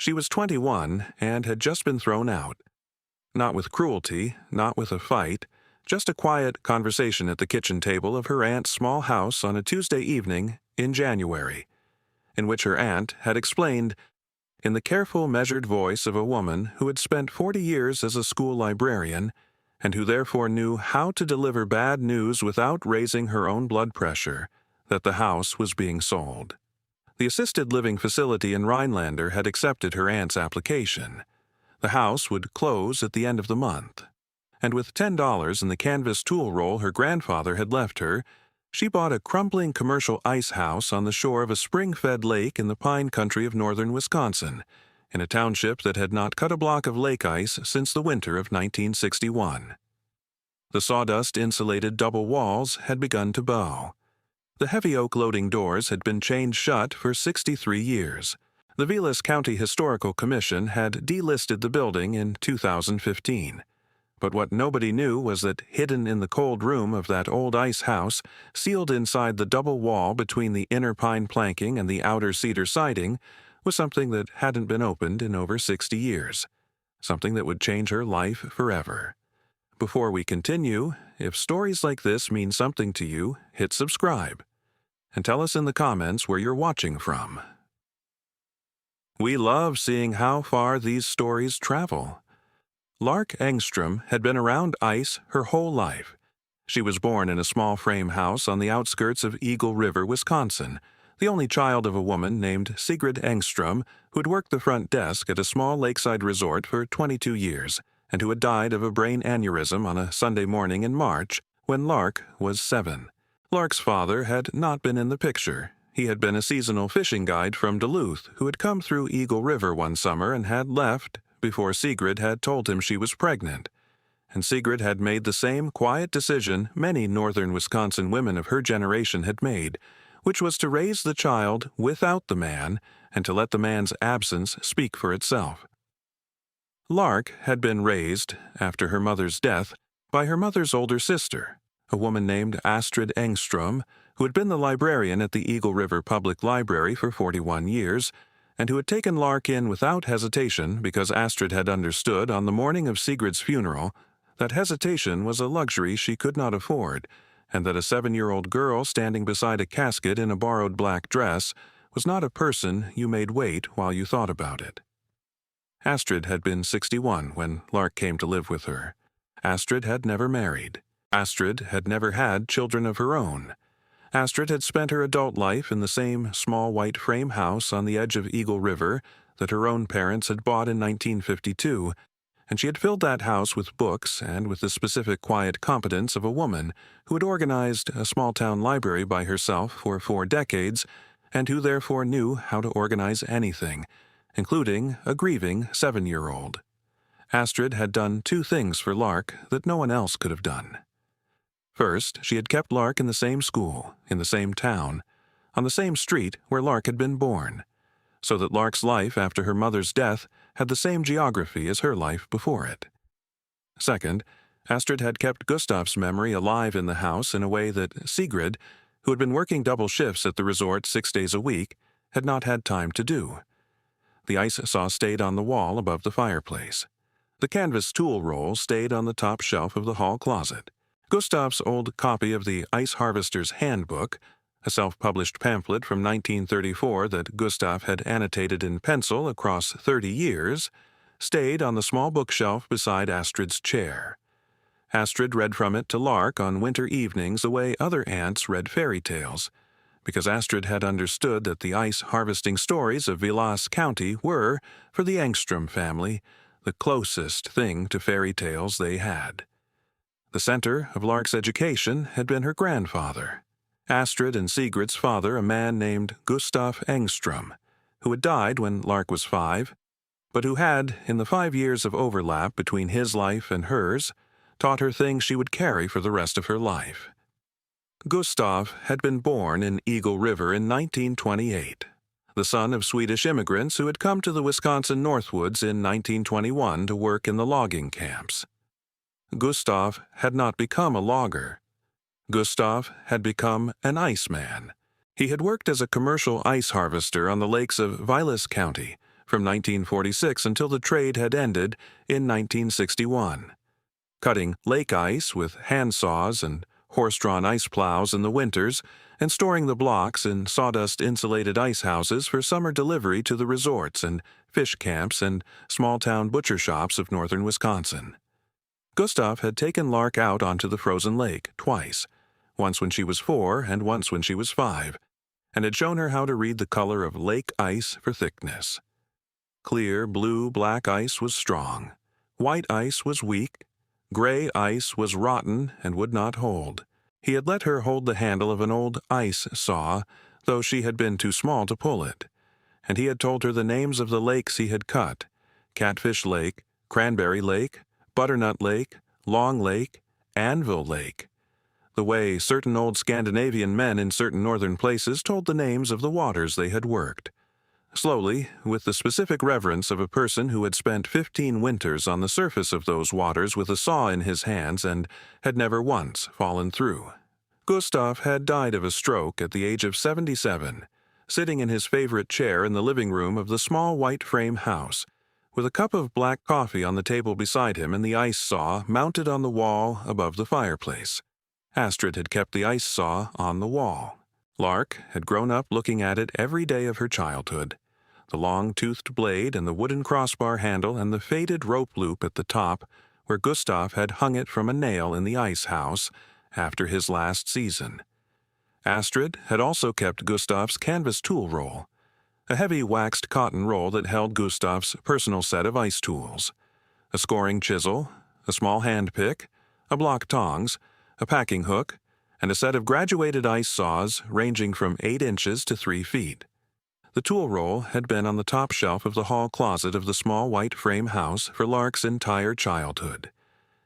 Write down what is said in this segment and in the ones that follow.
She was 21 and had just been thrown out. Not with cruelty, not with a fight, just a quiet conversation at the kitchen table of her aunt's small house on a Tuesday evening in January, in which her aunt had explained, in the careful, measured voice of a woman who had spent 40 years as a school librarian, and who therefore knew how to deliver bad news without raising her own blood pressure, that the house was being sold. The assisted living facility in Rhinelander had accepted her aunt's application. The house would close at the end of the month, and with $10 in the canvas tool roll her grandfather had left her, she bought a crumbling commercial ice house on the shore of a spring-fed lake in the pine country of northern Wisconsin, in a township that had not cut a block of lake ice since the winter of 1961. The sawdust-insulated double walls had begun to bow. The heavy oak loading doors had been chained shut for 63 years. The Vilas County Historical Commission had delisted the building in 2015. But what nobody knew was that hidden in the cold room of that old ice house, sealed inside the double wall between the inner pine planking and the outer cedar siding, was something that hadn't been opened in over 60 years. Something that would change her life forever. Before we continue, if stories like this mean something to you, hit subscribe. And tell us in the comments where you're watching from. We love seeing how far these stories travel. Lark Angstrom had been around ice her whole life. She was born in a small frame house on the outskirts of Eagle River, Wisconsin, the only child of a woman named Sigrid Angstrom, who had worked the front desk at a small lakeside resort for 22 years, and who had died of a brain aneurysm on a Sunday morning in March when Lark was 7. Lark's father had not been in the picture. He had been a seasonal fishing guide from Duluth who had come through Eagle River one summer and had left before Sigrid had told him she was pregnant. And Sigrid had made the same quiet decision many northern Wisconsin women of her generation had made, which was to raise the child without the man and to let the man's absence speak for itself. Lark had been raised, after her mother's death, by her mother's older sister, a woman named Astrid Angstrom, who had been the librarian at the Eagle River Public Library for 41 years, and who had taken Lark in without hesitation because Astrid had understood on the morning of Sigrid's funeral that hesitation was a luxury she could not afford, and that a 7-year-old girl standing beside a casket in a borrowed black dress was not a person you made wait while you thought about it. Astrid had been 61 when Lark came to live with her. Astrid had never married. Astrid had never had children of her own. Astrid had spent her adult life in the same small white frame house on the edge of Eagle River that her own parents had bought in 1952, and she had filled that house with books and with the specific quiet competence of a woman who had organized a small-town library by herself for 4 decades and who therefore knew how to organize anything, including a grieving 7-year-old. Astrid had done 2 things for Lark that no one else could have done. First, she had kept Lark in the same school, in the same town, on the same street where Lark had been born, so that Lark's life after her mother's death had the same geography as her life before it. Second, Astrid had kept Gustav's memory alive in the house in a way that Sigrid, who had been working double shifts at the resort 6 days a week, had not had time to do. The ice saw stayed on the wall above the fireplace. The canvas tool roll stayed on the top shelf of the hall closet. Gustav's old copy of the Ice Harvester's Handbook, a self-published pamphlet from 1934 that Gustav had annotated in pencil across 30 years, stayed on the small bookshelf beside Astrid's chair. Astrid read from it to Lark on winter evenings the way other aunts read fairy tales, because Astrid had understood that the ice harvesting stories of Vilas County were, for the Angstrom family, the closest thing to fairy tales they had. The center of Lark's education had been her grandfather, Astrid and Sigrid's father, a man named Gustav Angstrom, who had died when Lark was 5, but who had, in the 5 years of overlap between his life and hers, taught her things she would carry for the rest of her life. Gustav had been born in Eagle River in 1928, the son of Swedish immigrants who had come to the Wisconsin Northwoods in 1921 to work in the logging camps. Gustav had not become a logger. Gustav had become an iceman. He had worked as a commercial ice harvester on the lakes of Vilas County from 1946 until the trade had ended in 1961. Cutting lake ice with hand saws and horse-drawn ice plows in the winters, and storing the blocks in sawdust-insulated ice houses for summer delivery to the resorts and fish camps and small-town butcher shops of northern Wisconsin. Gustav had taken Lark out onto the frozen lake twice, once when she was 4 and once when she was 5, and had shown her how to read the color of lake ice for thickness. Clear blue-black ice was strong. White ice was weak. Gray ice was rotten and would not hold. He had let her hold the handle of an old ice saw, though she had been too small to pull it, and he had told her the names of the lakes he had cut: Catfish Lake, Cranberry Lake, Butternut Lake, Long Lake, Anvil Lake, the way certain old Scandinavian men in certain northern places told the names of the waters they had worked. Slowly, with the specific reverence of a person who had spent 15 winters on the surface of those waters with a saw in his hands and had never once fallen through. Gustav had died of a stroke at the age of 77, sitting in his favorite chair in the living room of the small white frame house, with a cup of black coffee on the table beside him and the ice saw mounted on the wall above the fireplace. Astrid had kept the ice saw on the wall. Lark had grown up looking at it every day of her childhood. The long-toothed blade and the wooden crossbar handle and the faded rope loop at the top, where Gustav had hung it from a nail in the ice house after his last season. Astrid had also kept Gustav's canvas tool roll, a heavy waxed cotton roll that held Gustav's personal set of ice tools: a scoring chisel, a small hand pick, a block tongs, a packing hook, and a set of graduated ice saws ranging from 8 inches to 3 feet. The tool roll had been on the top shelf of the hall closet of the small white frame house for Lark's entire childhood,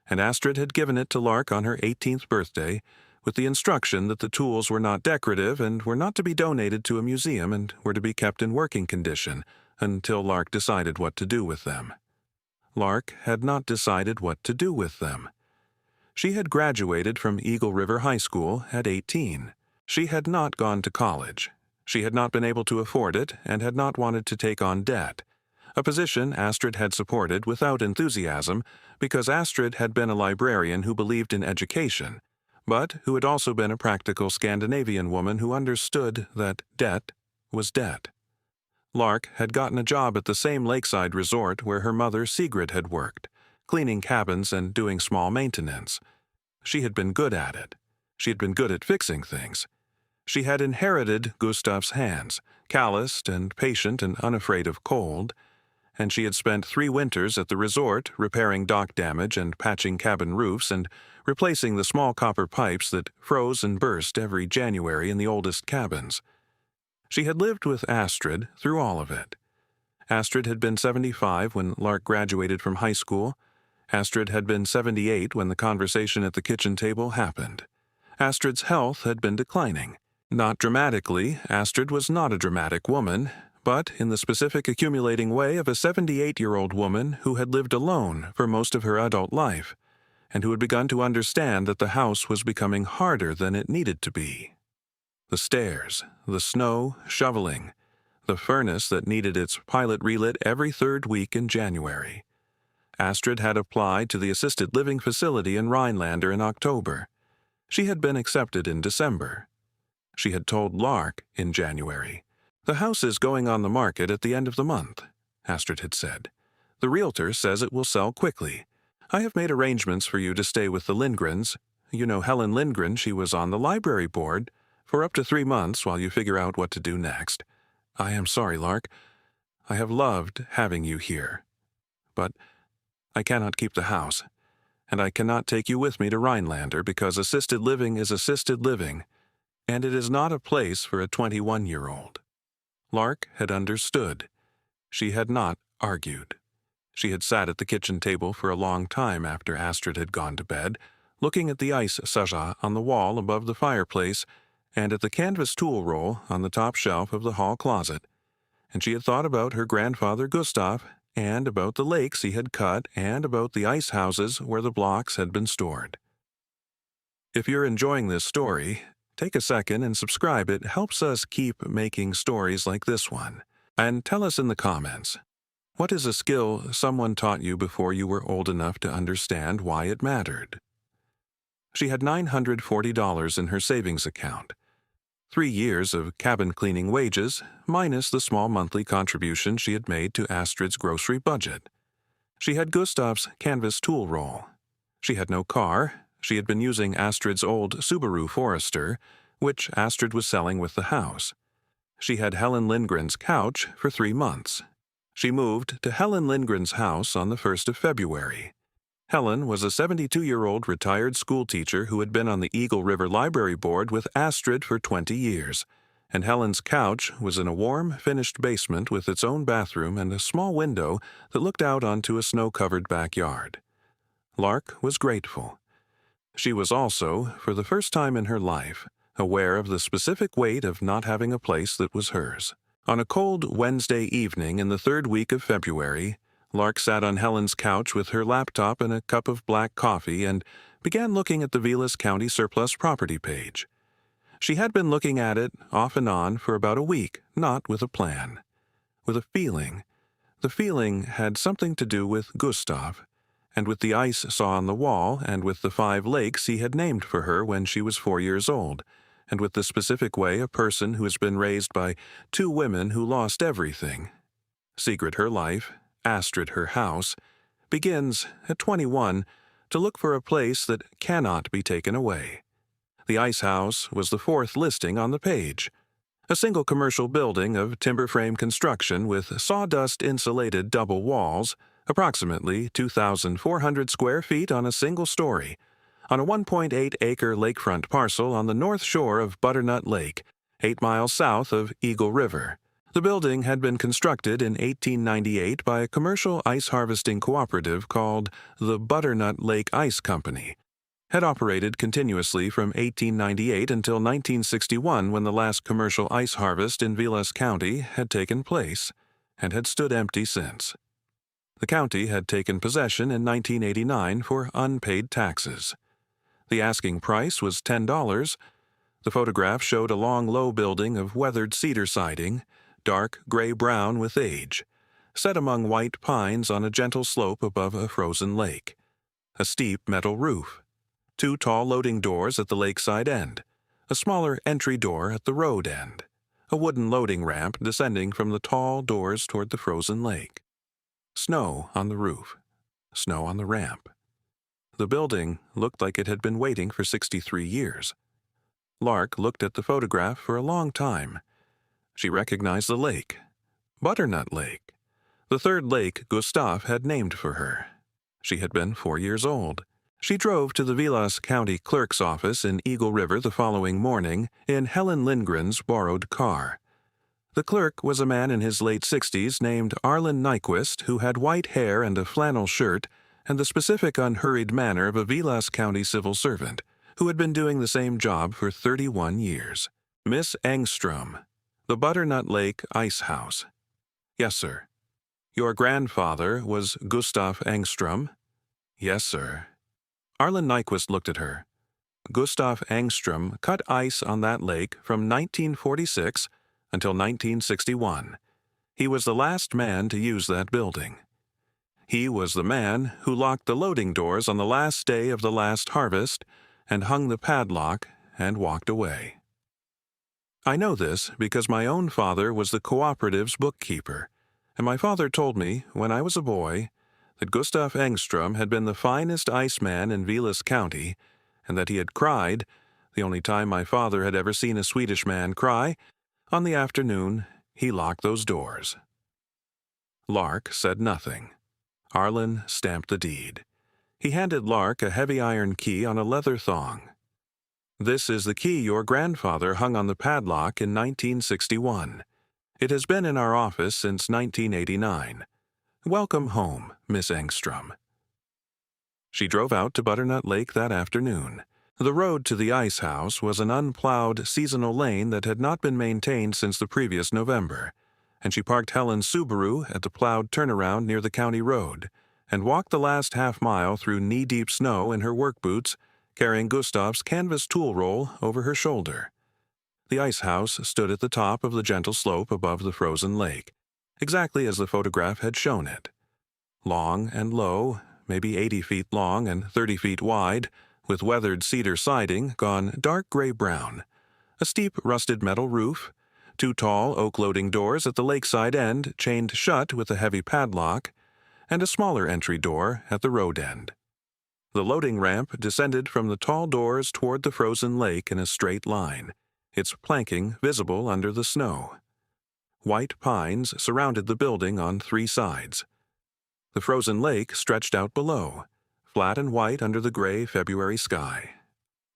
and Astrid had given it to Lark on her 18th birthday with the instruction that the tools were not decorative and were not to be donated to a museum and were to be kept in working condition until Lark decided what to do with them. Lark had not decided what to do with them. She had graduated from Eagle River High School at 18. She had not gone to college. She had not been able to afford it and had not wanted to take on debt, a position Astrid had supported without enthusiasm because Astrid had been a librarian who believed in education, but who had also been a practical Scandinavian woman who understood that debt was debt. Lark had gotten a job at the same lakeside resort where her mother Sigrid had worked, cleaning cabins and doing small maintenance. She had been good at it. She had been good at fixing things. She had inherited Gustav's hands, calloused and patient and unafraid of cold, and she had spent 3 winters at the resort repairing dock damage and patching cabin roofs and replacing the small copper pipes that froze and burst every January in the oldest cabins. She had lived with Astrid through all of it. Astrid had been 75 when Lark graduated from high school. Astrid had been 78 when the conversation at the kitchen table happened. Astrid's health had been declining. Not dramatically, Astrid was not a dramatic woman, but in the specific accumulating way of a 78-year-old woman who had lived alone for most of her adult life, and who had begun to understand that the house was becoming harder than it needed to be. The stairs, the snow, shoveling, the furnace that needed its pilot relit every 3rd week in January. Astrid had applied to the assisted living facility in Rhinelander in October. She had been accepted in December. She had told Lark in January. "The house is going on the market at the end of the month," Astrid had said. "The realtor says it will sell quickly. I have made arrangements for you to stay with the Lindgrens. You know Helen Lindgren, she was on the library board, for up to 3 months while you figure out what to do next. I am sorry, Lark. I have loved having you here. But I cannot keep the house, and I cannot take you with me to Rhinelander because assisted living is assisted living, and it is not a place for a 21-year-old. Lark had understood. She had not argued. She had sat at the kitchen table for a long time after Astrid had gone to bed, looking at the ice saja on the wall above the fireplace and at the canvas tool roll on the top shelf of the hall closet, and she had thought about her grandfather Gustav and about the lakes he had cut and about the ice houses where the blocks had been stored. If you're enjoying this story, take a second and subscribe. It helps us keep making stories like this one. And tell us in the comments, What is a skill someone taught you before you were old enough to understand why it mattered? She had $940 in her savings account. 3 years of cabin cleaning wages, minus the small monthly contribution she had made to Astrid's grocery budget. She had Gustav's canvas tool roll. She had no car. She had been using Astrid's old Subaru Forester, which Astrid was selling with the house. She had Helen Lindgren's couch for 3 months. She moved to Helen Lindgren's house on the 1st of February. Helen was a 72-year-old retired schoolteacher who had been on the Eagle River Library Board with Astrid for 20 years, and Helen's couch was in a warm, finished basement with its own bathroom and a small window that looked out onto a snow-covered backyard. Lark was grateful. She was also, for the first time in her life, aware of the specific weight of not having a place that was hers. On a cold Wednesday evening in the 3rd week of February, Lark sat on Helen's couch with her laptop and a cup of black coffee and began looking at the Vilas County surplus property page. She had been looking at it off and on for about a week, not with a plan. With a feeling. The feeling had something to do with Gustav, and with the ice saw on the wall, and with the 5 lakes he had named for her when she was 4 years old, and with the specific way a person who has been raised by 2 women who lost everything, Sigrid her life, Astrid her house, begins, at 21, to look for a place that cannot be taken away. The ice house was the 4th listing on the page. A single commercial building of timber frame construction with sawdust-insulated double walls, approximately 2,400 square feet on a single story, on a 1.8-acre lakefront parcel on the north shore of Butternut Lake, 8 miles south of Eagle River. The building had been constructed in 1898 by a commercial ice harvesting cooperative called the Butternut Lake Ice Company, had operated continuously from 1898 until 1961 when the last commercial ice harvest in Vilas County had taken place, and had stood empty since. The county had taken possession in 1989 for unpaid taxes. The asking price was $10. The photograph showed a long, low building of weathered cedar siding, dark gray-brown with age, set among white pines on a gentle slope above a frozen lake. A steep metal roof. 2 tall loading doors at the lakeside end. A smaller entry door at the road end. A wooden loading ramp descending from the tall doors toward the frozen lake. Snow on the roof. Snow on the ramp. The building looked like it had been waiting for 63 years. Lark looked at the photograph for a long time. She recognized the lake. Butternut Lake. The 3rd lake Gustav had named for her. She had been 4 years old. She drove to the Vilas County clerk's office in Eagle River the following morning in Helen Lindgren's borrowed car. The clerk was a man in his late 60s named Arlen Nyquist, who had white hair and a flannel shirt and the specific unhurried manner of a Vilas County civil servant, who had been doing the same job for 31 years. Miss Angstrom, the Butternut Lake Ice House. Yes, sir. Your grandfather was Gustav Angstrom? Yes, sir. Arlen Nyquist looked at her. Gustav Angstrom cut ice on that lake from 1946 until 1961. He was the last man to use that building. He was the man who locked the loading doors on the last day of the last harvest and hung the padlock and walked away. I know this because my own father was the cooperative's bookkeeper, and my father told me, when I was a boy, that Gustav Angstrom had been the finest iceman in Vilas County, and that he had cried, the only time my father had ever seen a Swedish man cry, on the afternoon he locked those doors. Lark said nothing. Arlen stamped the deed. He handed Lark a heavy iron key on a leather thong. This is the key your grandfather hung on the padlock in 1961. It has been in our office since 1989. Welcome home, Miss Angstrom. She drove out to Butternut Lake that afternoon. The road to the ice house was an unplowed seasonal lane that had not been maintained since the previous November, and she parked Helen's Subaru at the plowed turnaround near the county road and walked the last half-mile through knee-deep snow in her work boots, carrying Gustav's canvas tool roll over her shoulder. The ice house stood at the top of the gentle slope above the frozen lake, exactly as the photograph had shown it. Long and low, maybe 80 feet long and 30 feet wide, with weathered cedar siding gone dark gray-brown, a steep rusted metal roof, two tall oak loading doors at the lakeside end chained shut with a heavy padlock, and a smaller entry door at the road end. The loading ramp descended from the tall doors toward the frozen lake in a straight line, its planking visible under the snow. White pines surrounded the building on three sides. The frozen lake stretched out below, flat and white under the gray February sky.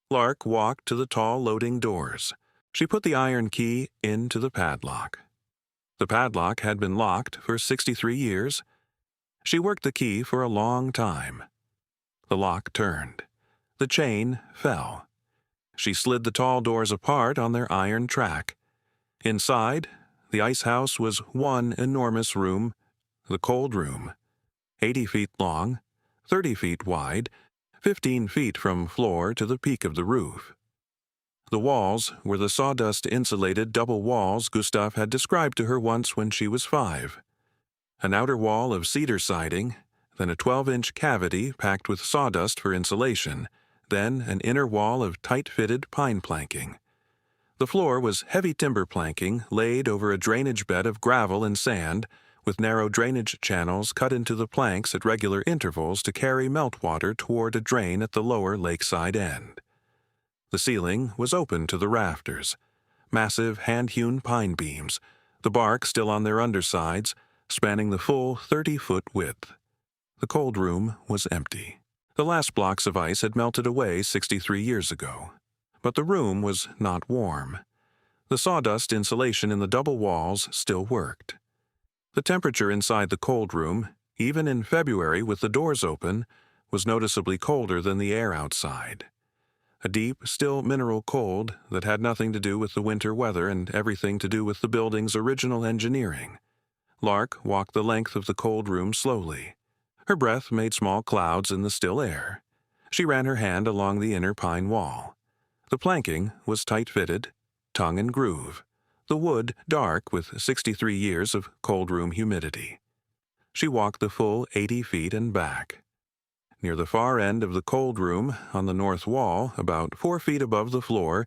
Lark walked to the tall loading doors. She put the iron key into the padlock. The padlock had been locked for 63 years. She worked the key for a long time. The lock turned. The chain fell. She slid the tall doors apart on their iron track. Inside, the ice house was one enormous room, the cold room, 80 feet long, 30 feet wide, 15 feet from floor to the peak of the roof. The walls were the sawdust-insulated double walls Gustav had described to her once when she was 5. An outer wall of cedar siding, then a 12-inch cavity packed with sawdust for insulation, then an inner wall of tight-fitted pine planking. The floor was heavy timber planking laid over a drainage bed of gravel and sand, with narrow drainage channels cut into the planks at regular intervals to carry meltwater toward a drain at the lower lakeside end. The ceiling was open to the rafters, massive hand-hewn pine beams, the bark still on their undersides, spanning the full 30-foot width. The cold room was empty. The last blocks of ice had melted away 63 years ago. But the room was not warm. The sawdust insulation in the double walls still worked. The temperature inside the cold room, even in February with the doors open, was noticeably colder than the air outside. A deep, still mineral cold that had nothing to do with the winter weather and everything to do with the building's original engineering. Lark walked the length of the cold room slowly. Her breath made small clouds in the still air. She ran her hand along the inner pine wall. The planking was tight-fitted, tongue and groove, the wood dark with 63 years of cold room humidity. She walked the full 80 feet and back. Near the far end of the cold room, on the north wall, about 4 feet above the floor,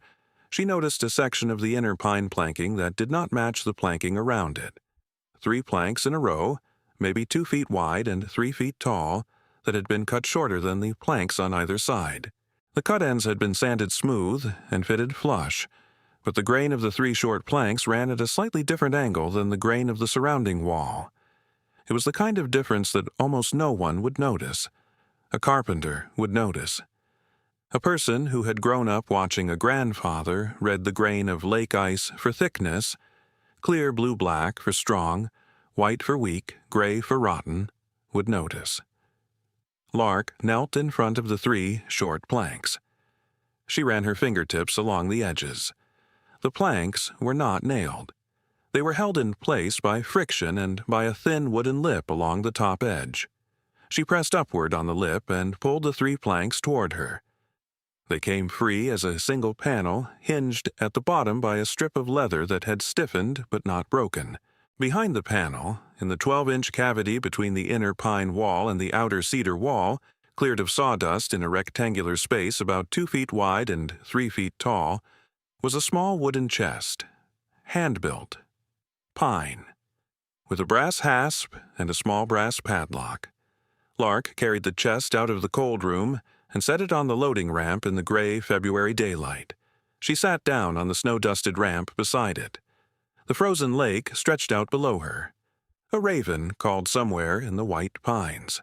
she noticed a section of the inner pine planking that did not match the planking around it. 3 planks in a row, maybe 2 feet wide and 3 feet tall, that had been cut shorter than the planks on either side. The cut ends had been sanded smooth and fitted flush, but the grain of the 3 short planks ran at a slightly different angle than the grain of the surrounding wall. It was the kind of difference that almost no one would notice. A carpenter would notice. A person who had grown up watching a grandfather read the grain of lake ice for thickness, clear blue-black for strong, white for weak, gray for rotten, would notice. Lark knelt in front of the 3 short planks. She ran her fingertips along the edges. The planks were not nailed. They were held in place by friction and by a thin wooden lip along the top edge. She pressed upward on the lip and pulled the 3 planks toward her. They came free as a single panel, hinged at the bottom by a strip of leather that had stiffened but not broken. Behind the panel, in the 12-inch cavity between the inner pine wall and the outer cedar wall, cleared of sawdust in a rectangular space about 2 feet wide and 3 feet tall, was a small wooden chest, hand-built, pine, with a brass hasp and a small brass padlock. Lark carried the chest out of the cold room and set it on the loading ramp in the gray February daylight. She sat down on the snow-dusted ramp beside it. The frozen lake stretched out below her. A raven called somewhere in the white pines.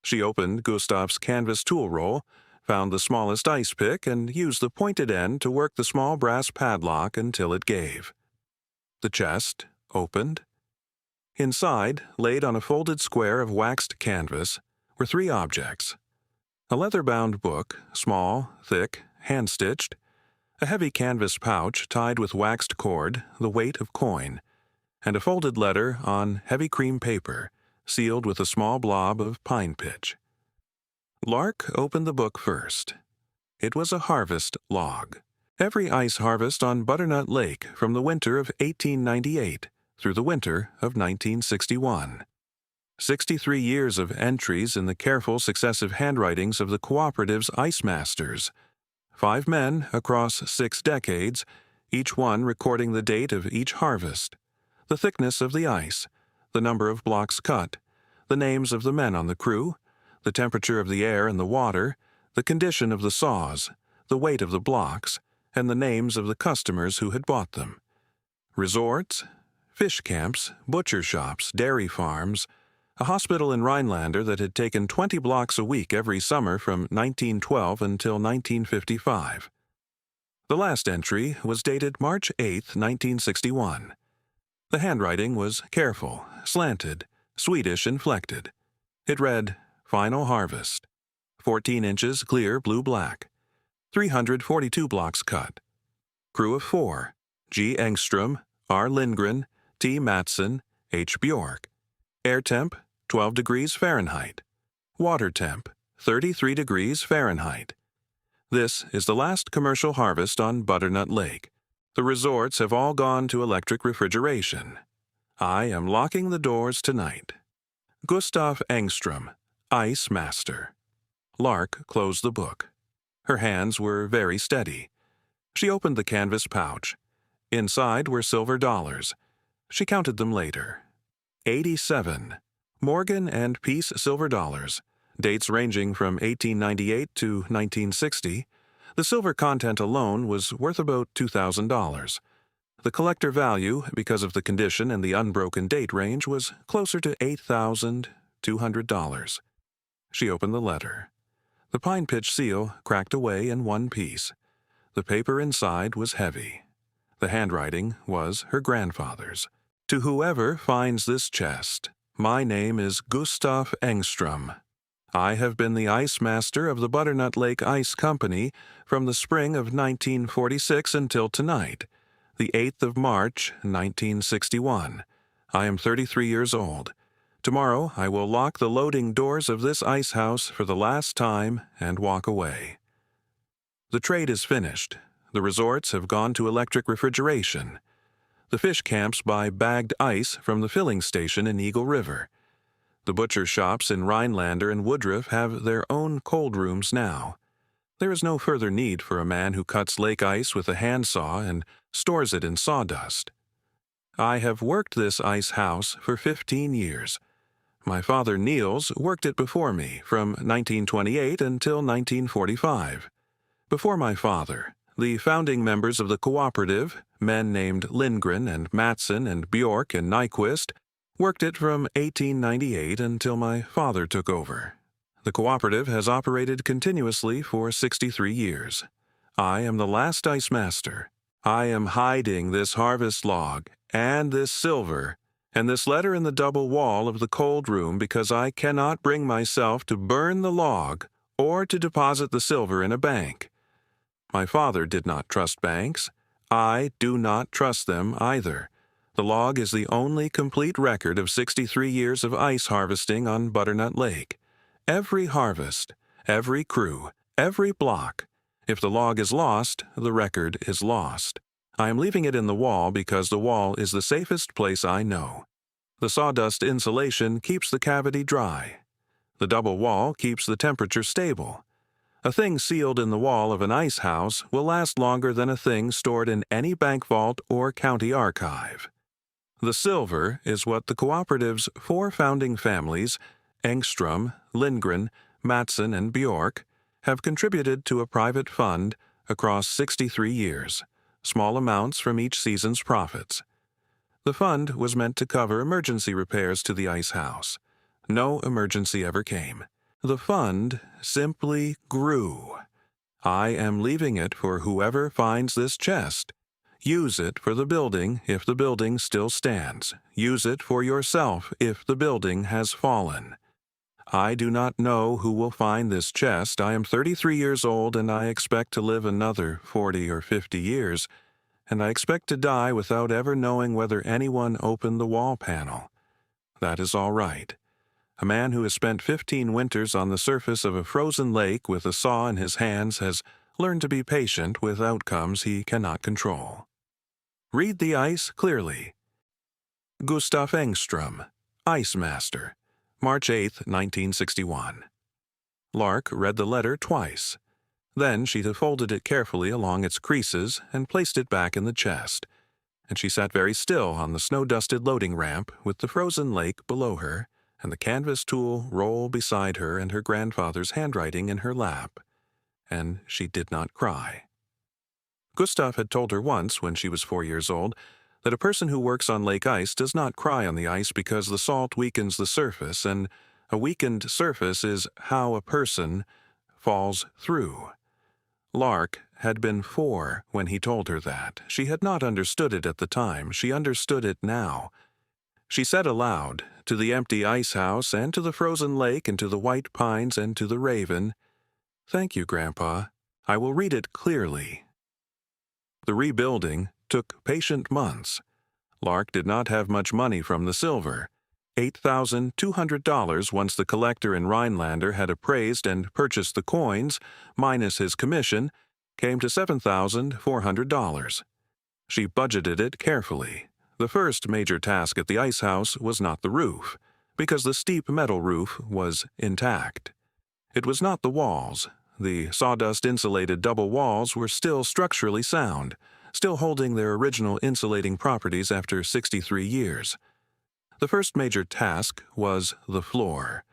She opened Gustav's canvas tool roll, found the smallest ice pick, and used the pointed end to work the small brass padlock until it gave. The chest opened. Inside, laid on a folded square of waxed canvas, were 3 objects. A leather-bound book, small, thick, hand-stitched, a heavy canvas pouch tied with waxed cord, the weight of coin, and a folded letter on heavy cream paper, sealed with a small blob of pine pitch. Lark opened the book first. It was a harvest log. Every ice harvest on Butternut Lake from the winter of 1898, through the winter of 1961. 63 years of entries in the careful successive handwritings of the cooperative's ice masters. 5 men across 6 decades, each one recording the date of each harvest, the thickness of the ice, the number of blocks cut, the names of the men on the crew, the temperature of the air and the water, the condition of the saws, the weight of the blocks, and the names of the customers who had bought them. Resorts, fish camps, butcher shops, dairy farms, a hospital in Rhinelander that had taken 20 blocks a week every summer from 1912 until 1955. The last entry was dated March 8, 1961. The handwriting was careful, slanted, Swedish inflected. It read, Final Harvest. 14 inches clear blue-black. 342 blocks cut. Crew of 4, G. Angstrom, R. Lindgren, T. Matson, H. Bjork. Air temp, 12 degrees Fahrenheit. Water temp, 33 degrees Fahrenheit. This is the last commercial harvest on Butternut Lake. The resorts have all gone to electric refrigeration. I am locking the doors tonight. Gustav Angstrom, Ice Master. Lark closed the book. Her hands were very steady. She opened the canvas pouch. Inside were silver dollars. She counted them later. 87. Morgan and Peace silver dollars, dates ranging from 1898 to 1960. The silver content alone was worth about $2,000. The collector value, because of the condition and the unbroken date range, was closer to $8,200. She opened the letter. The pine pitch seal cracked away in one piece. The paper inside was heavy. The handwriting was her grandfather's. To whoever finds this chest, my name is Gustav Angstrom. I have been the ice master of the Butternut Lake Ice Company from the spring of 1946 until tonight, the 8th of March, 1961. I am 33 years old. Tomorrow I will lock the loading doors of this ice house for the last time and walk away. The trade is finished. The resorts have gone to electric refrigeration. The fish camps buy bagged ice from the filling station in Eagle River. The butcher shops in Rhinelander and Woodruff have their own cold rooms now. There is no further need for a man who cuts lake ice with a handsaw and stores it in sawdust. I have worked this ice house for 15 years. My father Niels worked it before me from 1928 until 1945. Before my father, the founding members of the cooperative, men named Lindgren and Matson and Bjork and Nyquist, worked it from 1898 until my father took over. The cooperative has operated continuously for 63 years. I am the last ice master. I am hiding this harvest log and this silver and this letter in the double wall of the cold room because I cannot bring myself to burn the log or to deposit the silver in a bank. My father did not trust banks. I do not trust them either. The log is the only complete record of 63 years of ice harvesting on Butternut Lake. Every harvest, every crew, every block. If the log is lost, the record is lost. I am leaving it in the wall because the wall is the safest place I know. The sawdust insulation keeps the cavity dry. The double wall keeps the temperature stable. A thing sealed in the wall of an ice house will last longer than a thing stored in any bank vault or county archive. The silver is what the cooperative's 4 founding families, Angstrom, Lindgren, Matson, and Bjork, have contributed to a private fund across 63 years, small amounts from each season's profits. The fund was meant to cover emergency repairs to the ice house. No emergency ever came. The fund simply grew. I am leaving it for whoever finds this chest. Use it for the building if the building still stands. Use it for yourself if the building has fallen. I do not know who will find this chest. I am 33 years old and I expect to live another 40 or 50 years, and I expect to die without ever knowing whether anyone opened the wall panel. That is all right. A man who has spent 15 winters on the surface of a frozen lake with a saw in his hands has learned to be patient with outcomes he cannot control. Read the ice clearly. Gustav Angstrom, Ice Master, March 8, 1961. Lark read the letter twice. Then she folded it carefully along its creases and placed it back in the chest, and she sat very still on the snow-dusted loading ramp with the frozen lake below her and the canvas tool roll beside her and her grandfather's handwriting in her lap. And she did not cry. Gustav had told her once, when she was 4 years old, that a person who works on lake ice does not cry on the ice because the salt weakens the surface, and a weakened surface is how a person falls through. Lark had been 4 when he told her that. She had not understood it at the time. She understood it now. She said aloud, to the empty ice house and to the frozen lake and to the white pines and to the raven, "Thank you, Grandpa. I will read it clearly." The rebuilding took patient months. Lark did not have much money from the silver. $8,200 once the collector in Rhinelander had appraised and purchased the coins, minus his commission, came to $7,400. She budgeted it carefully. The first major task at the ice house was not the roof, because the steep metal roof was intact. It was not the walls. The sawdust-insulated double walls were still structurally sound, still holding their original insulating properties after 63 years. The first major task was the floor.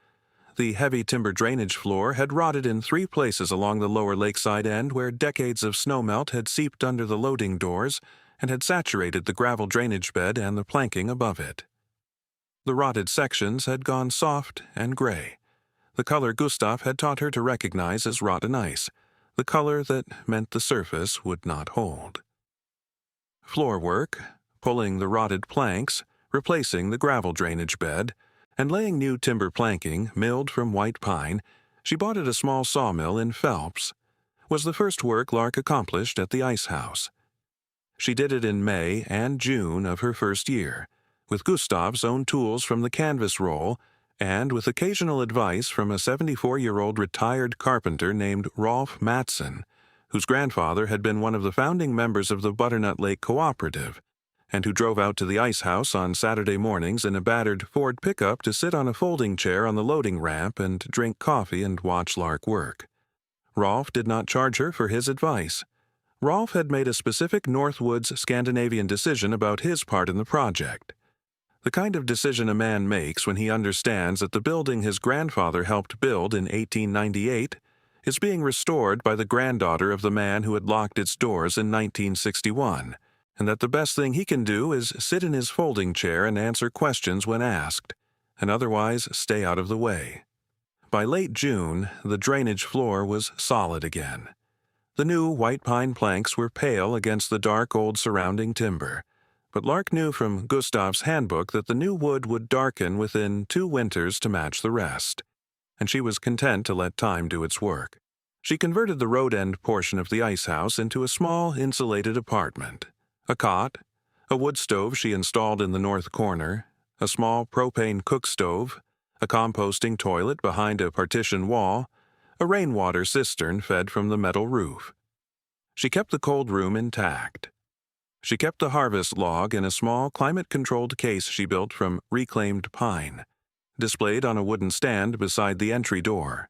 The heavy timber drainage floor had rotted in 3 places along the lower lakeside end where decades of snowmelt had seeped under the loading doors and had saturated the gravel drainage bed and the planking above it. The rotted sections had gone soft and gray, the color Gustav had taught her to recognize as rotten ice, the color that meant the surface would not hold. Floor work, pulling the rotted planks, replacing the gravel drainage bed, and laying new timber planking milled from white pine, she bought at a small sawmill in Phelps, was the first work Lark accomplished at the ice house. She did it in May and June of her first year, with Gustav's own tools from the canvas roll and with occasional advice from a 74-year-old retired carpenter named Rolf Matson, whose grandfather had been one of the founding members of the Butternut Lake Cooperative, and who drove out to the ice house on Saturday mornings in a battered Ford pickup to sit on a folding chair on the loading ramp and drink coffee and watch Lark work. Rolf did not charge her for his advice. Rolf had made a specific Northwoods Scandinavian decision about his part in the project. The kind of decision a man makes when he understands that the building his grandfather helped build in 1898 is being restored by the granddaughter of the man who had locked its doors in 1961, and that the best thing he can do is sit in his folding chair and answer questions when asked, and otherwise stay out of the way. By late June, the drainage floor was solid again. The new white pine planks were pale against the dark old surrounding timber, but Lark knew from Gustav's handbook that the new wood would darken within 2 winters to match the rest, and she was content to let time do its work. She converted the road-end portion of the ice house into a small insulated apartment. A cot, a wood stove she installed in the north corner, a small propane cook stove, a composting toilet behind a partition wall, a rainwater cistern fed from the metal roof. She kept the cold room intact. She kept the harvest log in a small climate-controlled case she built from reclaimed pine, displayed on a wooden stand beside the entry door.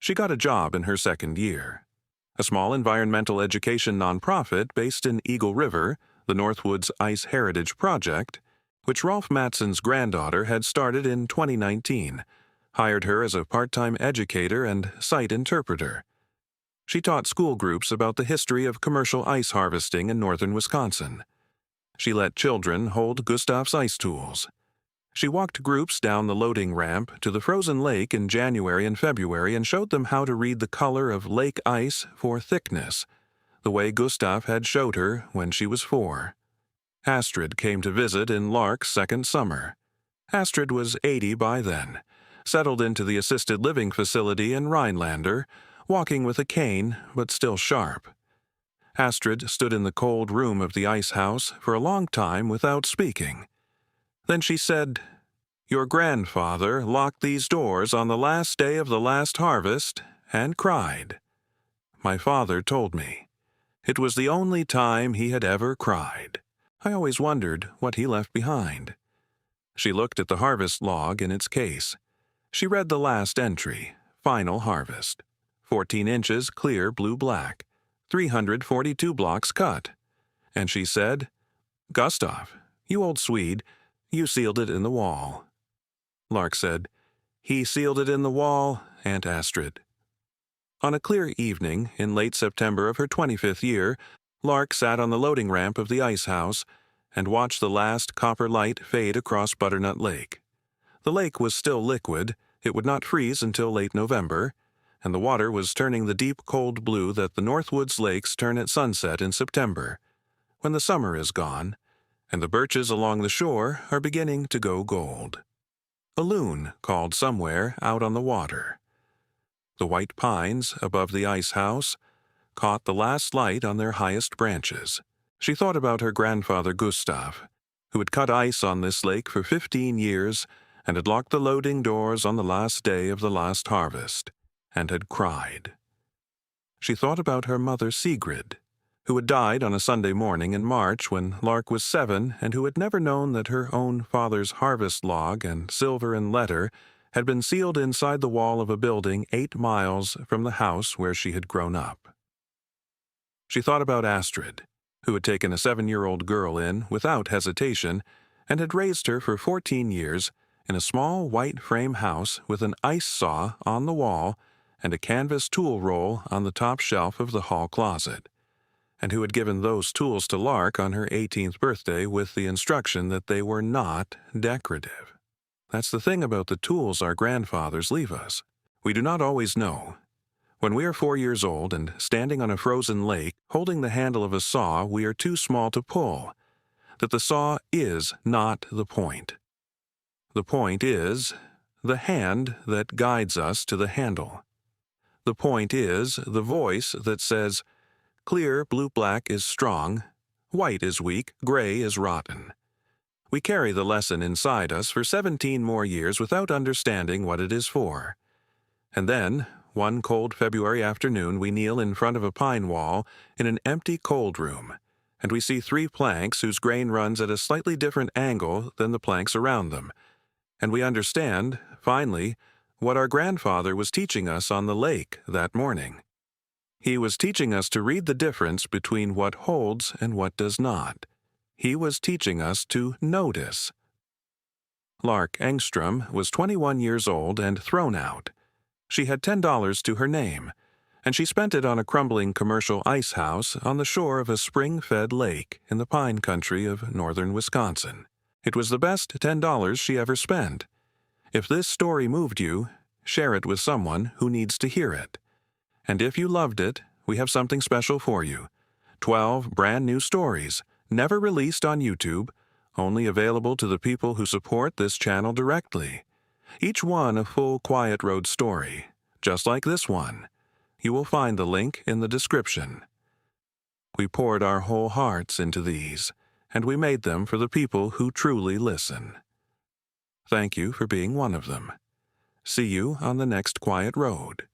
She got a job in her second year. A small environmental education nonprofit based in Eagle River, the Northwoods Ice Heritage Project, which Rolf Matson's granddaughter had started in 2019, hired her as a part-time educator and site interpreter. She taught school groups about the history of commercial ice harvesting in northern Wisconsin. She let children hold Gustav's ice tools. She walked groups down the loading ramp to the frozen lake in January and February and showed them how to read the color of lake ice for thickness, the way Gustav had showed her when she was 4. Astrid came to visit in Lark's second summer. Astrid was 80 by then, settled into the assisted living facility in Rhinelander, walking with a cane, but still sharp. Astrid stood in the cold room of the ice house for a long time without speaking. Then she said, "Your grandfather locked these doors on the last day of the last harvest and cried. My father told me. It was the only time he had ever cried. I always wondered what he left behind. She looked at the harvest log in its case. She read the last entry, final harvest. 14 inches clear blue-black, 342 blocks cut. And she said, "Gustav, you old Swede, you sealed it in the wall." Lark said, "He sealed it in the wall, Aunt Astrid." On a clear evening in late September of her 25th year, Lark sat on the loading ramp of the ice house and watched the last copper light fade across Butternut Lake. The lake was still liquid, it would not freeze until late November, and the water was turning the deep cold blue that the Northwoods lakes turn at sunset in September, when the summer is gone, and the birches along the shore are beginning to go gold. A loon called somewhere out on the water. The white pines above the ice house caught the last light on their highest branches. She thought about her grandfather Gustav, who had cut ice on this lake for 15 years and had locked the loading doors on the last day of the last harvest, and had cried. She thought about her mother Sigrid, who had died on a Sunday morning in March when Lark was 7 and who had never known that her own father's harvest log and silver and letter had been sealed inside the wall of a building 8 miles from the house where she had grown up. She thought about Astrid, who had taken a 7-year-old girl in without hesitation and had raised her for 14 years in a small white frame house with an ice saw on the wall and a canvas tool roll on the top shelf of the hall closet, and who had given those tools to Lark on her 18th birthday with the instruction that they were not decorative. That's the thing about the tools our grandfathers leave us. We do not always know. When we are 4 years old and standing on a frozen lake, holding the handle of a saw we are too small to pull, that the saw is not the point. The point is the hand that guides us to the handle. The point is the voice that says, "Clear blue-black is strong, white is weak, gray is rotten." We carry the lesson inside us for 17 more years without understanding what it is for. And then, one cold February afternoon, we kneel in front of a pine wall in an empty cold room, and we see 3 planks whose grain runs at a slightly different angle than the planks around them, and we understand, finally, what our grandfather was teaching us on the lake that morning. He was teaching us to read the difference between what holds and what does not. He was teaching us to notice. Lark Angstrom was 21 years old and thrown out. She had $10 to her name, and she spent it on a crumbling commercial ice house on the shore of a spring-fed lake in the pine country of northern Wisconsin. It was the best $10 she ever spent. If this story moved you, share it with someone who needs to hear it. And if you loved it, we have something special for you. 12 brand new stories, never released on YouTube, only available to the people who support this channel directly. Each one a full Quiet Road story, just like this one. You will find the link in the description. We poured our whole hearts into these, and we made them for the people who truly listen. Thank you for being one of them. See you on the next Quiet Road.